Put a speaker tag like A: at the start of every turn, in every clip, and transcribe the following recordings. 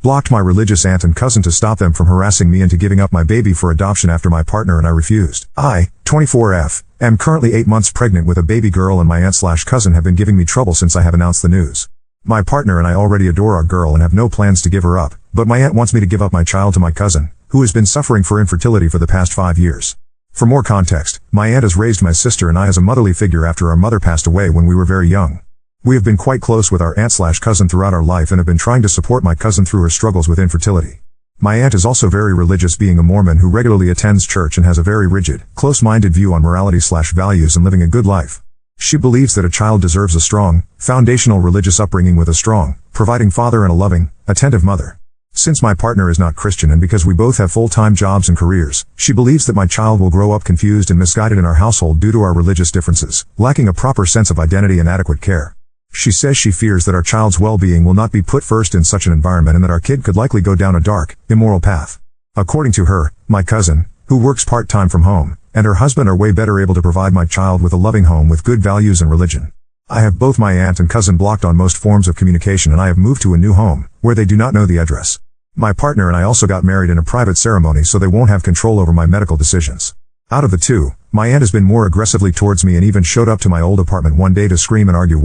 A: blocked my religious aunt and cousin to stop them from harassing me into giving up my baby for adoption after my partner and I refused. I, 24F, am currently 8 months pregnant with a baby girl, and my aunt/cousin have been giving me trouble since I have announced the news. My partner and I already adore our girl and have no plans to give her up, but my aunt wants me to give up my child to my cousin, who has been suffering for infertility for the past 5 years. For more context, my aunt has raised my sister and I as a motherly figure after our mother passed away when we were very young. We have been quite close with our aunt/cousin throughout our life and have been trying to support my cousin through her struggles with infertility. My aunt is also very religious, being a Mormon who regularly attends church and has a very rigid, close-minded view on morality/values and living a good life. She believes that a child deserves a strong, foundational religious upbringing with a strong, providing father and a loving, attentive mother. Since my partner is not Christian and because we both have full-time jobs and careers, she believes that my child will grow up confused and misguided in our household due to our religious differences, lacking a proper sense of identity and adequate care. She says she fears that our child's well-being will not be put first in such an environment and that our kid could likely go down a dark, immoral path. According to her, my cousin, who works part-time from home, and her husband are way better able to provide my child with a loving home with good values and religion. I have both my aunt and cousin blocked on most forms of communication, and I have moved to a new home, where they do not know the address. My partner and I also got married in a private ceremony, so they won't have control over my medical decisions. Out of the two, my aunt has been more aggressively towards me and even showed up to my old apartment one day to scream and argue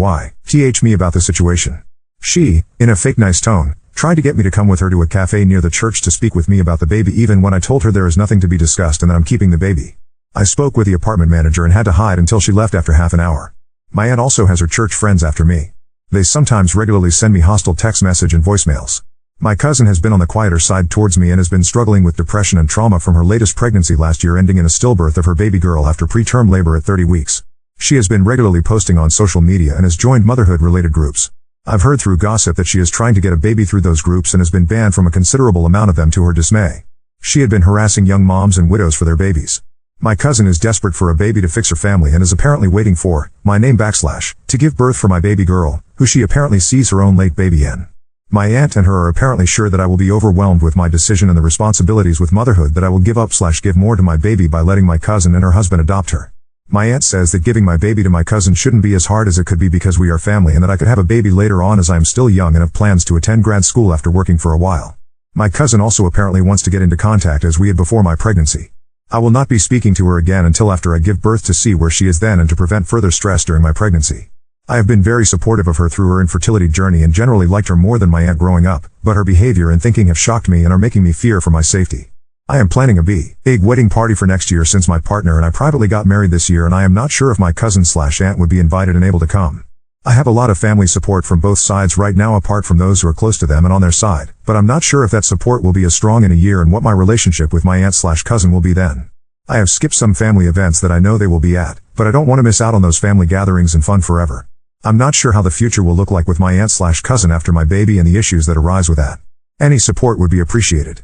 A: me about the situation. She, in a fake nice tone, tried to get me to come with her to a cafe near the church to speak with me about the baby, even when I told her there is nothing to be discussed and that I'm keeping the baby. I spoke with the apartment manager and had to hide until she left after half an hour. My aunt also has her church friends after me. They sometimes regularly send me hostile text message and voicemails. My cousin has been on the quieter side towards me and has been struggling with depression and trauma from her latest pregnancy last year, ending in a stillbirth of her baby girl after preterm labor at 30 weeks. She has been regularly posting on social media and has joined motherhood-related groups. I've heard through gossip that she is trying to get a baby through those groups and has been banned from a considerable amount of them to her dismay. She had been harassing young moms and widows for their babies. My cousin is desperate for a baby to fix her family and is apparently waiting for my name / to give birth for my baby girl, who she apparently sees her own late baby in. My aunt and her are apparently sure that I will be overwhelmed with my decision and the responsibilities with motherhood that I will give up / give more to my baby by letting my cousin and her husband adopt her. My aunt says that giving my baby to my cousin shouldn't be as hard as it could be because we are family, and that I could have a baby later on as I am still young and have plans to attend grad school after working for a while. My cousin also apparently wants to get into contact as we had before my pregnancy. I will not be speaking to her again until after I give birth to see where she is then and to prevent further stress during my pregnancy. I have been very supportive of her through her infertility journey and generally liked her more than my aunt growing up, but her behavior and thinking have shocked me and are making me fear for my safety. I am planning a big wedding party for next year since my partner and I privately got married this year, and I am not sure if my cousin / aunt would be invited and able to come. I have a lot of family support from both sides right now apart from those who are close to them and on their side, but I'm not sure if that support will be as strong in a year and what my relationship with my aunt / cousin will be then. I have skipped some family events that I know they will be at, but I don't want to miss out on those family gatherings and fun forever. I'm not sure how the future will look like with my aunt / cousin after my baby and the issues that arise with that. Any support would be appreciated.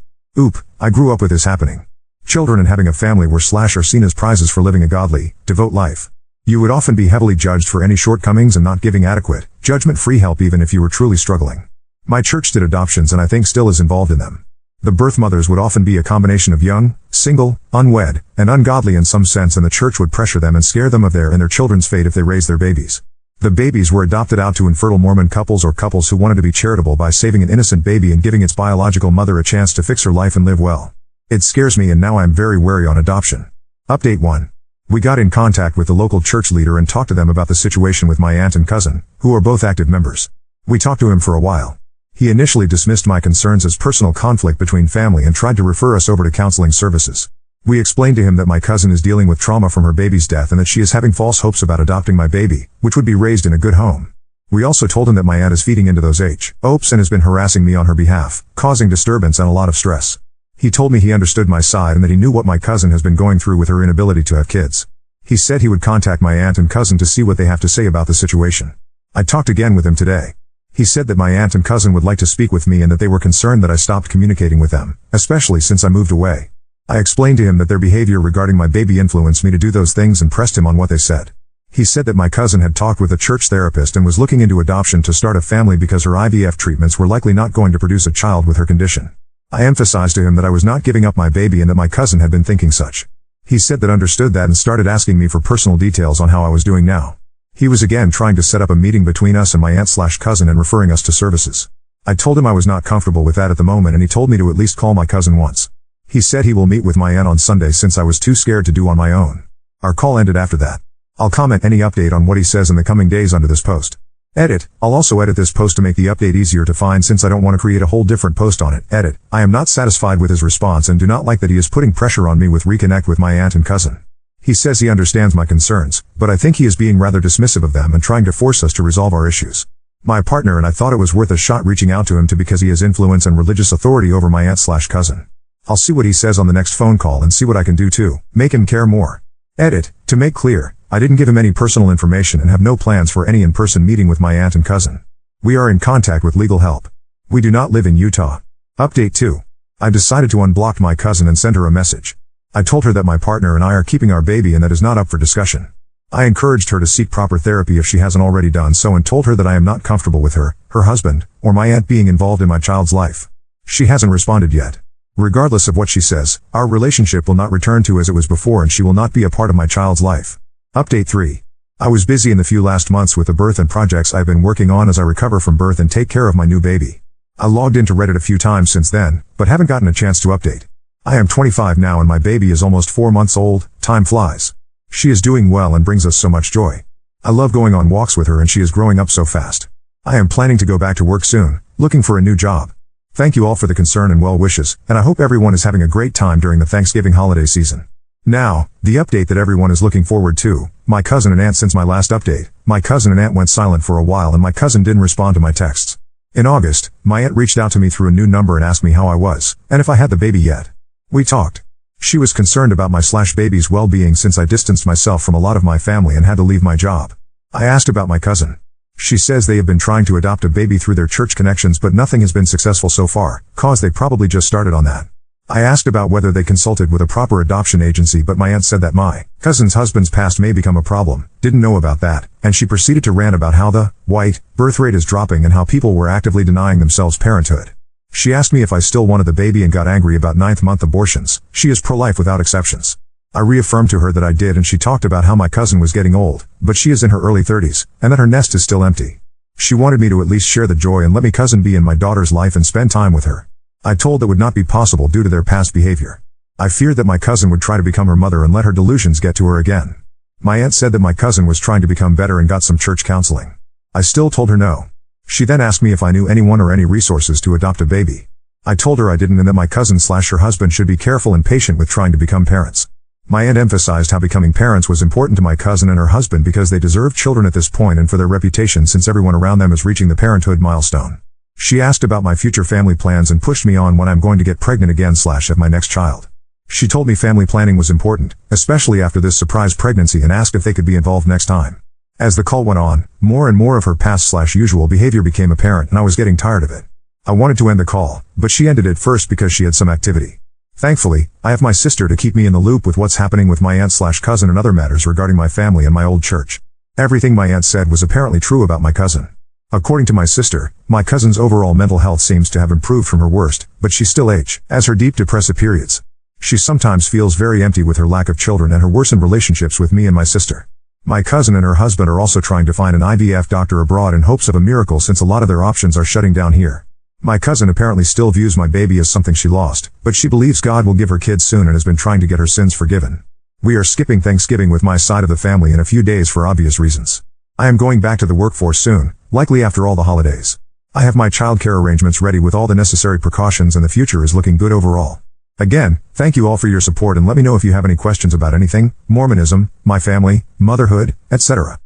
A: I grew up with this happening. Children and having a family were / are seen as prizes for living a godly, devout life. You would often be heavily judged for any shortcomings and not giving adequate, judgment-free help even if you were truly struggling. My church did adoptions and I think still is involved in them. The birth mothers would often be a combination of young, single, unwed, and ungodly in some sense, and the church would pressure them and scare them of their and their children's fate if they raised their babies. The babies were adopted out to infertile Mormon couples or couples who wanted to be charitable by saving an innocent baby and giving its biological mother a chance to fix her life and live well. It scares me and now I am very wary on adoption. Update 1. We got in contact with the local church leader and talked to them about the situation with my aunt and cousin, who are both active members. We talked to him for a while. He initially dismissed my concerns as personal conflict between family and tried to refer us over to counseling services. We explained to him that my cousin is dealing with trauma from her baby's death and that she is having false hopes about adopting my baby, which would be raised in a good home. We also told him that my aunt is feeding into those hopes and has been harassing me on her behalf, causing disturbance and a lot of stress. He told me he understood my side and that he knew what my cousin has been going through with her inability to have kids. He said he would contact my aunt and cousin to see what they have to say about the situation. I talked again with him today. He said that my aunt and cousin would like to speak with me and that they were concerned that I stopped communicating with them, especially since I moved away. I explained to him that their behavior regarding my baby influenced me to do those things and pressed him on what they said. He said that my cousin had talked with a church therapist and was looking into adoption to start a family because her IVF treatments were likely not going to produce a child with her condition. I emphasized to him that I was not giving up my baby and that my cousin had been thinking such. He said that understood that and started asking me for personal details on how I was doing now. He was again trying to set up a meeting between us and my aunt / cousin and referring us to services. I told him I was not comfortable with that at the moment, and he told me to at least call my cousin once. He said he will meet with my aunt on Sunday since I was too scared to do on my own. Our call ended after that. I'll comment any update on what he says in the coming days under this post. Edit. I'll also edit this post to make the update easier to find since I don't want to create a whole different post on it. Edit. I am not satisfied with his response and do not like that he is putting pressure on me with reconnect with my aunt and cousin. He says he understands my concerns, but I think he is being rather dismissive of them and trying to force us to resolve our issues. My partner and I thought it was worth a shot reaching out to him because he has influence and religious authority over my aunt/cousin. I'll see what he says on the next phone call and see what I can do to make him care more. Edit. To make clear, I didn't give him any personal information and have no plans for any in-person meeting with my aunt and cousin. We are in contact with legal help. We do not live in Utah. Update 2. I decided to unblock my cousin and send her a message. I told her that my partner and I are keeping our baby and that is not up for discussion. I encouraged her to seek proper therapy if she hasn't already done so and told her that I am not comfortable with her, her husband, or my aunt being involved in my child's life. She hasn't responded yet. Regardless of what she says, our relationship will not return to as it was before and she will not be a part of my child's life. Update 3. I was busy in the few last months with the birth and projects I've been working on as I recover from birth and take care of my new baby. I logged into Reddit a few times since then, but haven't gotten a chance to update. I am 25 now and my baby is almost 4 months old. Time flies. She is doing well and brings us so much joy. I love going on walks with her and she is growing up so fast. I am planning to go back to work soon, looking for a new job. Thank you all for the concern and well wishes, and I hope everyone is having a great time during the Thanksgiving holiday season. Now, the update that everyone is looking forward to. My cousin and aunt. Since my last update, my cousin and aunt went silent for a while and my cousin didn't respond to my texts. In August, my aunt reached out to me through a new number and asked me how I was, and if I had the baby yet. We talked. She was concerned about my/baby's well-being since I distanced myself from a lot of my family and had to leave my job. I asked about my cousin. She says they have been trying to adopt a baby through their church connections but nothing has been successful so far, cause they probably just started on that. I asked about whether they consulted with a proper adoption agency but my aunt said that my cousin's husband's past may become a problem, didn't know about that, and she proceeded to rant about how the white birth rate is dropping and how people were actively denying themselves parenthood. She asked me if I still wanted the baby and got angry about 9th-month abortions. She is pro-life without exceptions. I reaffirmed to her that I did and she talked about how my cousin was getting old, but she is in her early 30s, and that her nest is still empty. She wanted me to at least share the joy and let my cousin be in my daughter's life and spend time with her. I told that would not be possible due to their past behavior. I feared that my cousin would try to become her mother and let her delusions get to her again. My aunt said that my cousin was trying to become better and got some church counseling. I still told her no. She then asked me if I knew anyone or any resources to adopt a baby. I told her I didn't and that my cousin/her husband should be careful and patient with trying to become parents. My aunt emphasized how becoming parents was important to my cousin and her husband because they deserve children at this point and for their reputation since everyone around them is reaching the parenthood milestone. She asked about my future family plans and pushed me on when I'm going to get pregnant again/have my next child. She told me family planning was important, especially after this surprise pregnancy, and asked if they could be involved next time. As the call went on, more and more of her past/usual behavior became apparent and I was getting tired of it. I wanted to end the call, but she ended it first because she had some activity. Thankfully, I have my sister to keep me in the loop with what's happening with my aunt/cousin and other matters regarding my family and my old church. Everything my aunt said was apparently true about my cousin. According to my sister, my cousin's overall mental health seems to have improved from her worst, but she still has her deep depressive periods. She sometimes feels very empty with her lack of children and her worsened relationships with me and my sister. My cousin and her husband are also trying to find an IVF doctor abroad in hopes of a miracle since a lot of their options are shutting down here. My cousin apparently still views my baby as something she lost, but she believes God will give her kids soon and has been trying to get her sins forgiven. We are skipping Thanksgiving with my side of the family in a few days for obvious reasons. I am going back to the workforce soon, likely after all the holidays. I have my childcare arrangements ready with all the necessary precautions and the future is looking good overall. Again, thank you all for your support and let me know if you have any questions about anything, Mormonism, my family, motherhood, etc.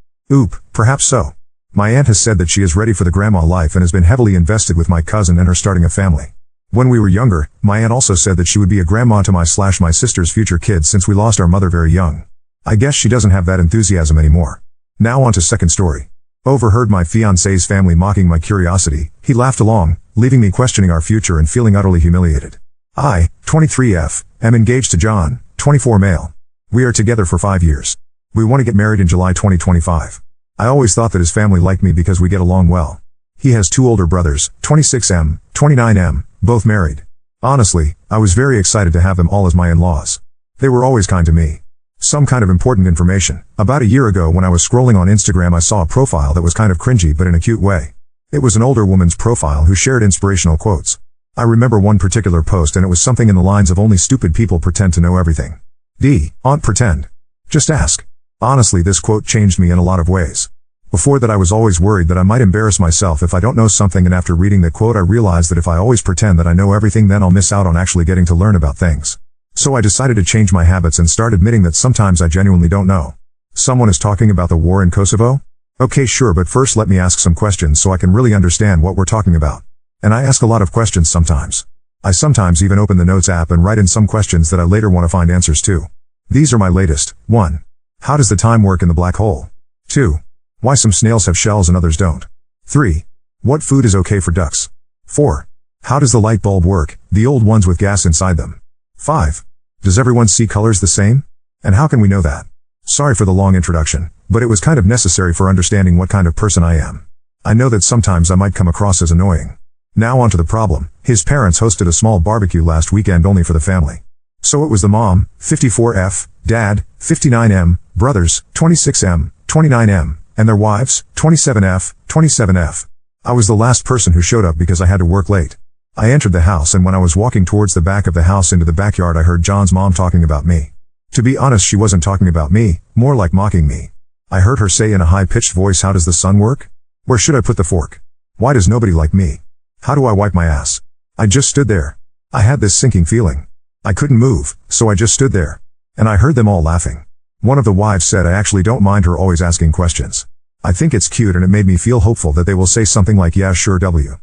A: Perhaps so. My aunt has said that she is ready for the grandma life and has been heavily invested with my cousin and her starting a family. When we were younger, my aunt also said that she would be a grandma to my sister's future kids since we lost our mother very young. I guess she doesn't have that enthusiasm anymore. Now on to second story. Overheard my fiancé's family mocking my curiosity. He laughed along, leaving me questioning our future and feeling utterly humiliated. I, 23F, am engaged to John, 24 male. We are together for 5 years. We want to get married in July 2025. I always thought that his family liked me because we get along well. He has 2 older brothers, 26M, 29M, both married. Honestly, I was very excited to have them all as my in-laws. They were always kind to me. Some kind of important information. About a year ago when I was scrolling on Instagram I saw a profile that was kind of cringy but in a cute way. It was an older woman's profile who shared inspirational quotes. I remember one particular post and it was something in the lines of only stupid people pretend to know everything. Don't pretend. Just ask. Honestly, this quote changed me in a lot of ways. Before that I was always worried that I might embarrass myself if I don't know something, and after reading the quote I realized that if I always pretend that I know everything, then I'll miss out on actually getting to learn about things. So I decided to change my habits and start admitting that sometimes I genuinely don't know. Someone is talking about the war in Kosovo? Okay, sure, but first let me ask some questions so I can really understand what we're talking about. And I ask a lot of questions sometimes. I sometimes even open the Notes app and write in some questions that I later want to find answers to. These are my latest. 1. How does the time work in the black hole? 2. Why some snails have shells and others don't? 3. What food is okay for ducks? 4. How does the light bulb work, the old ones with gas inside them? 5. Does everyone see colors the same? And how can we know that? Sorry for the long introduction, but it was kind of necessary for understanding what kind of person I am. I know that sometimes I might come across as annoying. Now on to the problem. His parents hosted a small barbecue last weekend only for the family. So it was the mom, 54F, dad, 59M, brothers, 26M, 29M, and their wives, 27F, 27F. I was the last person who showed up because I had to work late. I entered the house, and when I was walking towards the back of the house into the backyard, I heard John's mom talking about me. To be honest, she wasn't talking about me, more like mocking me. I heard her say in a high-pitched voice, "How does the sun work? Where should I put the fork? Why does nobody like me? How do I wipe my ass?" I just stood there. I had this sinking feeling. I couldn't move, so I just stood there. And I heard them all laughing. One of the wives said, "I actually don't mind her always asking questions. I think it's cute, and it made me feel hopeful that they will say something like, 'Yeah, sure,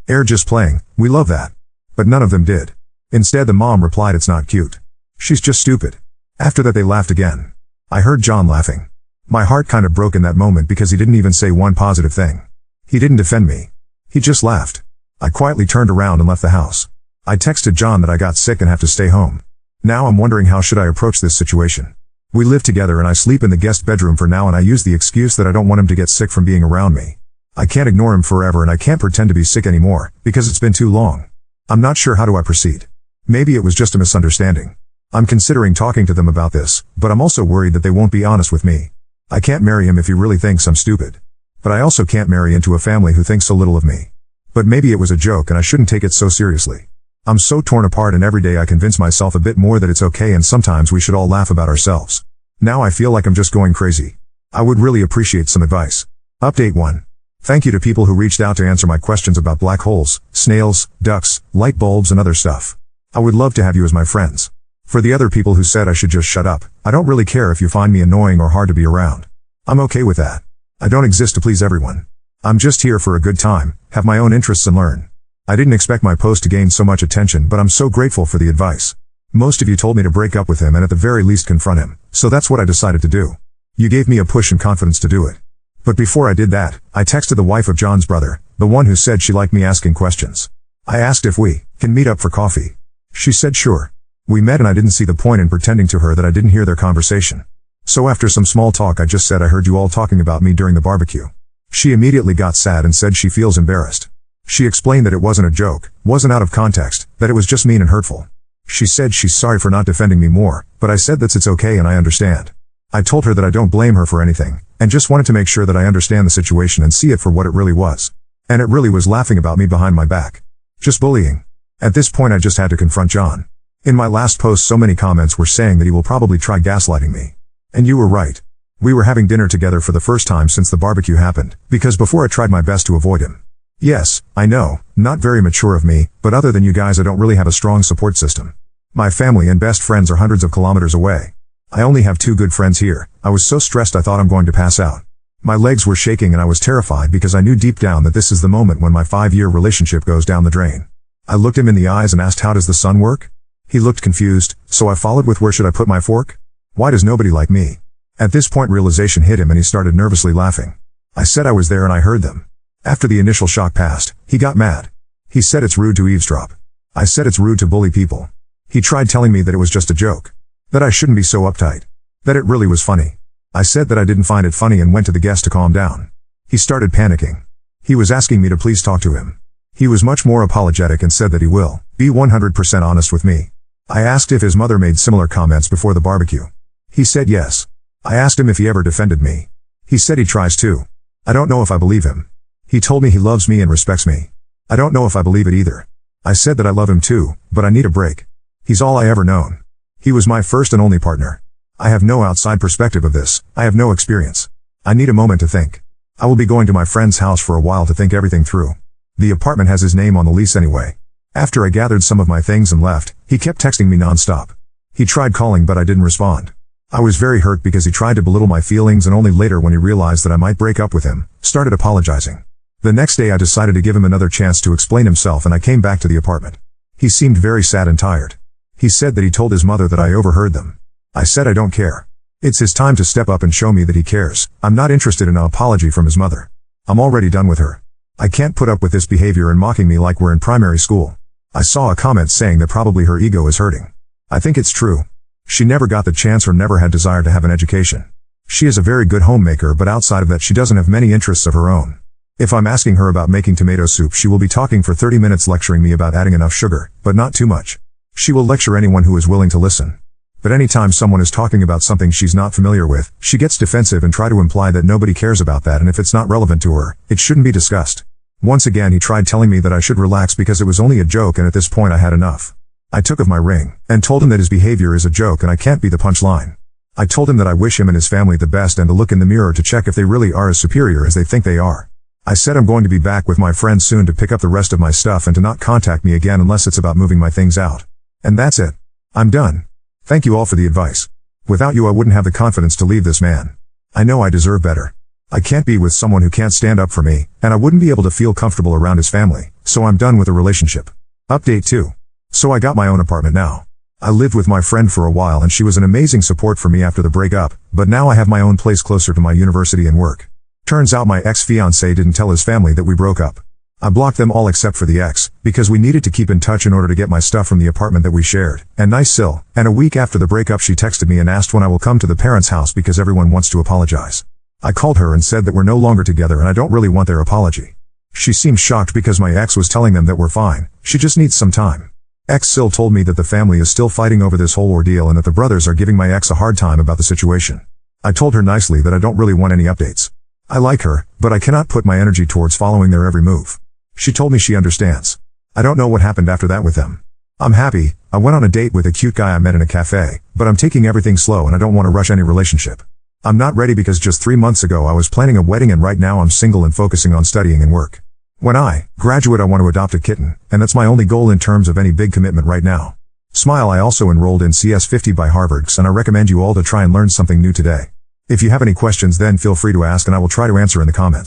A: Air just playing, we love that.'" But none of them did. Instead, the mom replied, "It's not cute. She's just stupid." After that they laughed again. I heard John laughing. My heart kind of broke in that moment because he didn't even say one positive thing. He didn't defend me. He just laughed. I quietly turned around and left the house. I texted John that I got sick and have to stay home. Now I'm wondering, how should I approach this situation? We live together and I sleep in the guest bedroom for now, and I use the excuse that I don't want him to get sick from being around me. I can't ignore him forever, and I can't pretend to be sick anymore, because it's been too long. I'm not sure how do I proceed. Maybe it was just a misunderstanding. I'm considering talking to them about this, but I'm also worried that they won't be honest with me. I can't marry him if he really thinks I'm stupid. But I also can't marry into a family who thinks so little of me. But maybe it was a joke and I shouldn't take it so seriously. I'm so torn apart, and every day I convince myself a bit more that it's okay and sometimes we should all laugh about ourselves. Now I feel like I'm just going crazy. I would really appreciate some advice. Update 1. Thank you to people who reached out to answer my questions about black holes, snails, ducks, light bulbs, and other stuff. I would love to have you as my friends. For the other people who said I should just shut up, I don't really care if you find me annoying or hard to be around. I'm okay with that. I don't exist to please everyone. I'm just here for a good time, have my own interests, and learn. I didn't expect my post to gain so much attention, but I'm so grateful for the advice. Most of you told me to break up with him and at the very least confront him, so that's what I decided to do. You gave me a push and confidence to do it. But before I did that, I texted the wife of John's brother, the one who said she liked me asking questions. I asked if we can meet up for coffee. She said sure. We met, and I didn't see the point in pretending to her that I didn't hear their conversation. So after some small talk, I just said, "I heard you all talking about me during the barbecue." She immediately got sad and said she feels embarrassed. She explained that it wasn't a joke, wasn't out of context, that it was just mean and hurtful. She said she's sorry for not defending me more, but I said that it's okay and I understand. I told her that I don't blame her for anything, and just wanted to make sure that I understand the situation and see it for what it really was. And it really was laughing about me behind my back. Just bullying. At this point I just had to confront John. In my last post, so many comments were saying that he will probably try gaslighting me. And you were right. We were having dinner together for the first time since the barbecue happened, because before I tried my best to avoid him. Yes, I know, not very mature of me, but other than you guys I don't really have a strong support system. My family and best friends are hundreds of kilometers away. I only have 2 good friends here. I was so stressed I thought I'm going to pass out. My legs were shaking and I was terrified because I knew deep down that this is the moment when my 5-year relationship goes down the drain. I looked him in the eyes and asked, "How does the sun work?" He looked confused, so I followed with, "Where should I put my fork? Why does nobody like me?" At this point realization hit him and he started nervously laughing. I said I was there and I heard them. After the initial shock passed, he got mad. He said it's rude to eavesdrop. I said it's rude to bully people. He tried telling me that it was just a joke. That I shouldn't be so uptight. That it really was funny. I said that I didn't find it funny and went to the guest to calm down. He started panicking. He was asking me to please talk to him. He was much more apologetic and said that he will be 100% honest with me. I asked if his mother made similar comments before the barbecue. He said yes. I asked him if he ever defended me. He said he tries to. I don't know if I believe him. He told me he loves me and respects me. I don't know if I believe it either. I said that I love him too, but I need a break. He's all I ever known. He was my first and only partner. I have no outside perspective of this. I have no experience. I need a moment to think. I will be going to my friend's house for a while to think everything through. The apartment has his name on the lease anyway. After I gathered some of my things and left, he kept texting me non-stop. He tried calling but I didn't respond. I was very hurt because he tried to belittle my feelings, and only later, when he realized that I might break up with him, started apologizing. The next day I decided to give him another chance to explain himself, and I came back to the apartment. He seemed very sad and tired. He said that he told his mother that I overheard them. I said I don't care. It's his time to step up and show me that he cares. I'm not interested in an apology from his mother. I'm already done with her. I can't put up with this behavior and mocking me like we're in primary school. I saw a comment saying that probably her ego is hurting. I think it's true. She never got the chance or never had desire to have an education. She is a very good homemaker, but outside of that she doesn't have many interests of her own. If I'm asking her about making tomato soup, she will be talking for 30 minutes lecturing me about adding enough sugar, but not too much. She will lecture anyone who is willing to listen. But anytime someone is talking about something she's not familiar with, she gets defensive and try to imply that nobody cares about that, and if it's not relevant to her, it shouldn't be discussed. Once again he tried telling me that I should relax because it was only a joke, and at this point I had enough. I took off my ring, and told him that his behavior is a joke and I can't be the punchline. I told him that I wish him and his family the best and to look in the mirror to check if they really are as superior as they think they are. I said I'm going to be back with my friends soon to pick up the rest of my stuff and to not contact me again unless it's about moving my things out. And that's it. I'm done. Thank you all for the advice. Without you I wouldn't have the confidence to leave this man. I know I deserve better. I can't be with someone who can't stand up for me, and I wouldn't be able to feel comfortable around his family, so I'm done with the relationship. Update 2. So I got my own apartment now. I lived with my friend for a while and she was an amazing support for me after the breakup, but now I have my own place closer to my university and work. Turns out my ex-fiancé didn't tell his family that we broke up. I blocked them all except for the ex, because we needed to keep in touch in order to get my stuff from the apartment that we shared, and nice Sil. And a week after the breakup she texted me and asked when I will come to the parents' house because everyone wants to apologize. I called her and said that we're no longer together and I don't really want their apology. She seemed shocked because my ex was telling them that we're fine, she just needs some time. Ex-Sil told me that the family is still fighting over this whole ordeal and that the brothers are giving my ex a hard time about the situation. I told her nicely that I don't really want any updates. I like her, but I cannot put my energy towards following their every move. She told me she understands. I don't know what happened after that with them. I'm happy. I went on a date with a cute guy I met in a cafe, but I'm taking everything slow and I don't want to rush any relationship. I'm not ready because just 3 months ago I was planning a wedding and right now I'm single and focusing on studying and work. When I graduate I want to adopt a kitten, and that's my only goal in terms of any big commitment right now. Smile. I also enrolled in CS50 by Harvard, and I recommend you all to try and learn something new today. If you have any questions then feel free to ask and I will try to answer in the comments.